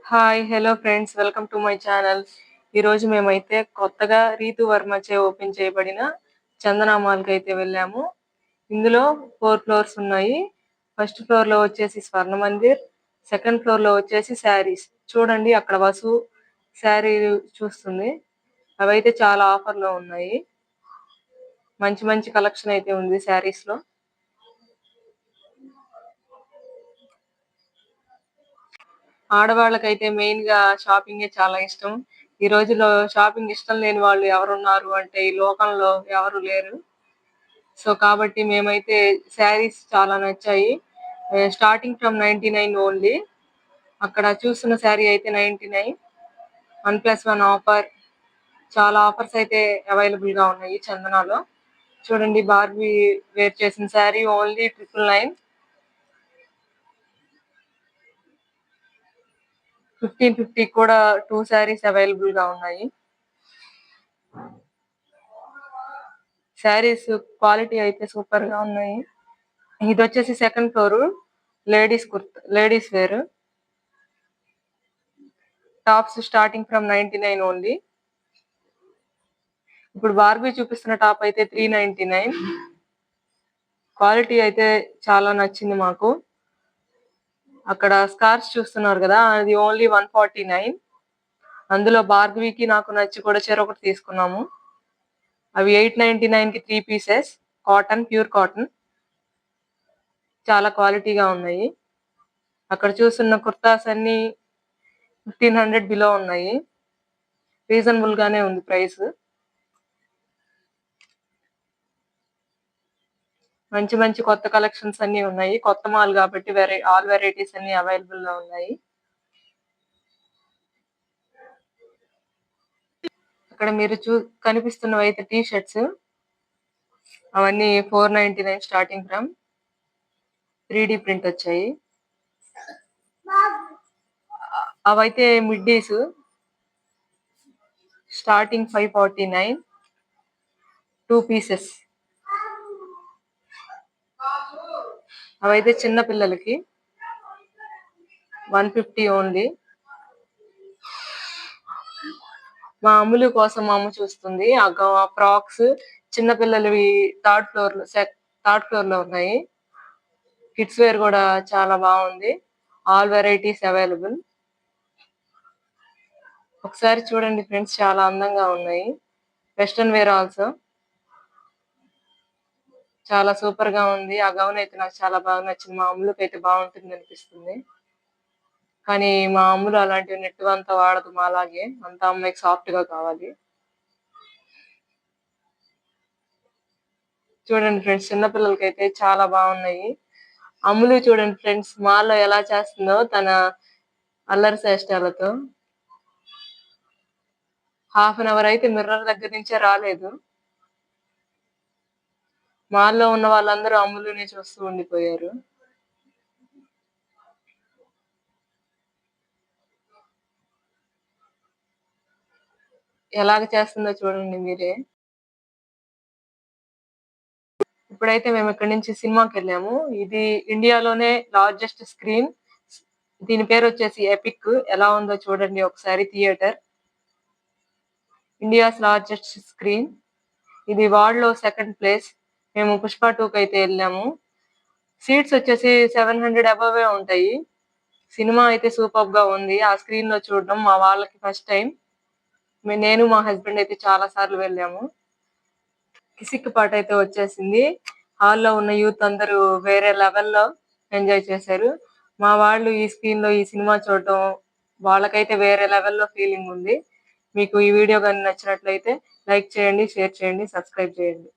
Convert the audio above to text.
Hi! Hello friends. Welcome to my channel. ఈరోజు మేమైతే కొత్తగా రీతు వర్మచే ఓపెన్ చేయబడిన చందన మాల్‌కైతే వెళ్ళాము. ఇందులో 4 ఫ్లోర్స్ ఉన్నాయి. ఫస్ట్ ఫ్లోర్‌లో వచ్చేసి స్వర్ణ మందిర్, సెకండ్ ఫ్లోర్‌లో వచ్చేసి శారీస్. చూడండి అక్కడ వసు శారీలు చూస్తుంది. అవైతే చాలా ఆఫర్‌లో ఉన్నాయి. మంచి మంచి కలెక్షన్ అయితే ఉంది శారీస్‌లో. ఆడవాళ్ళకైతే మెయిన్‌గా షాపింగే చాలా ఇష్టం. ఈ రోజుల్లో షాపింగ్ ఇష్టం లేని వాళ్ళు ఎవరున్నారు అంటే ఈ లోకంలో ఎవరు లేరు. సో, కాబట్టి మేమైతే శారీస్ చాలా నచ్చాయి. Starting from 99 only. అక్కడ చూస్తున్న శారీ అయితే 99, 1+1 ఆఫర్. చాలా ఆఫర్స్ అయితే అవైలబుల్‌గా ఉన్నాయి చందనాలో. చూడండి బార్బీ వేర్ చేసిన శారీ ఓన్లీ 999. 1550 కూడా 2 శారీస్ అవైలబుల్‌గా ఉన్నాయి. శారీస్ క్వాలిటీ అయితే సూపర్‌గా ఉన్నాయి. ఇదొచ్చేసి second floor. Ladies wear. Tops starting from 99 only. ఇప్పుడు బార్బీ చూపిస్తున్న టాప్ అయితే 399. క్వాలిటీ అయితే చాలా నచ్చింది మాకు. అక్కడ స్కార్ఫ్స్ చూస్తున్నారు కదా, అది ఓన్లీ 149. అందులో బార్బీకి నాకు నచ్చి కూడా చెరొకటి తీసుకున్నాము. అవి 899కి 3 పీసెస్. Pure cotton. చాలా క్వాలిటీగా ఉన్నాయి. అక్కడ చూస్తున్న కుర్తాస్ అన్ని 1500 బిలో ఉన్నాయి. రీజనబుల్ గానే ఉంది ప్రైస్. మంచి మంచి కొత్త కలెక్షన్స్ అన్ని ఉన్నాయి. కొత్త మాల్ కాబట్టి ఆల్ వెరైటీస్ అన్ని అవైలబుల్ లో ఉన్నాయి. అక్కడ మీరు కనిపిస్తున్నవి అయితే టీ షర్ట్స్. అవన్నీ 499 స్టార్టింగ్ ఫ్రమ్. 3D ప్రింట్ వచ్చాయి. అవైతే మిడ్డీస్ స్టార్టింగ్ 549, 2 పీసెస్. అవైతే చిన్న పిల్లలకి 150 ఓన్లీ. మా అమ్ములు కోసం మా అమ్మ చూస్తుంది. ఫ్రాక్స్ చిన్న పిల్లలవి థర్డ్ ఫ్లోర్ లో ఉన్నాయి. కిడ్స్ వేర్ కూడా చాలా బాగుంది. All varieties available. ఒకసారి చూడండి ఫ్రెండ్స్, చాలా అందంగా ఉన్నాయి. వెస్టర్న్ వేర్ ఆల్సో చాలా సూపర్ గా ఉంది. ఆ గౌన్ అయితే నాకు చాలా బాగా నచ్చింది. మా అమ్ములకి అయితే బాగుంటుంది అనిపిస్తుంది. కానీ మా అమ్ములు అలాంటివి నెట్ అంతా వాడదు మాలాగే. అంతా అమ్మాయికి సాఫ్ట్ గా కావాలి. చూడండి ఫ్రెండ్స్, చిన్నపిల్లలకి అయితే చాలా బాగున్నాయి. అమ్ములు చూడండి ఫ్రెండ్స్, మాల్లో ఎలా చేస్తుందో తన అల్లరి చేష్టాలతో. హాఫ్ అన్ అవర్ అయితే మిర్రర్ దగ్గర నుంచే రాలేదు. మాల్లో ఉన్న వాళ్ళందరూ అమ్ములునే చూస్తూ ఉండిపోయారు. ఎలాగ చేస్తుందో చూడండి మీరే. ఇప్పుడైతే మేము ఇక్కడి నుంచి సినిమాకి వెళ్ళాము. ఇది ఇండియాలోనే లార్జెస్ట్ స్క్రీన్. దీని పేరు వచ్చేసి ఎపిక్. ఎలా ఉందో చూడండి ఒకసారి థియేటర్. India's largest screen. ఇది వరల్డ్ లో సెకండ్ ప్లేస్. మేము పుష్ప 2కి అయితే వెళ్ళాము. సీట్స్ వచ్చేసి 700 అబోవే ఉంటాయి. సినిమా అయితే సూపర్ గా ఉంది. ఆ స్క్రీన్ లో చూడడం మా వాళ్ళకి ఫస్ట్ టైం. నేను మా హస్బెండ్ అయితే చాలా సార్లు వెళ్ళాము. కిసిక్ పాట అయితే వచ్చేసింది. హాల్లో ఉన్న యూత్ అందరూ వేరే లెవెల్లో ఎంజాయ్ చేశారు. మా వాళ్ళు ఈ స్క్రీన్ లో ఈ సినిమా చూడడం వాళ్ళకైతే వేరే లెవెల్లో ఫీలింగ్ ఉంది. మీకు ఈ వీడియో కానీ నచ్చినట్లయితే లైక్ చేయండి, షేర్ చేయండి, సబ్స్క్రైబ్ చేయండి.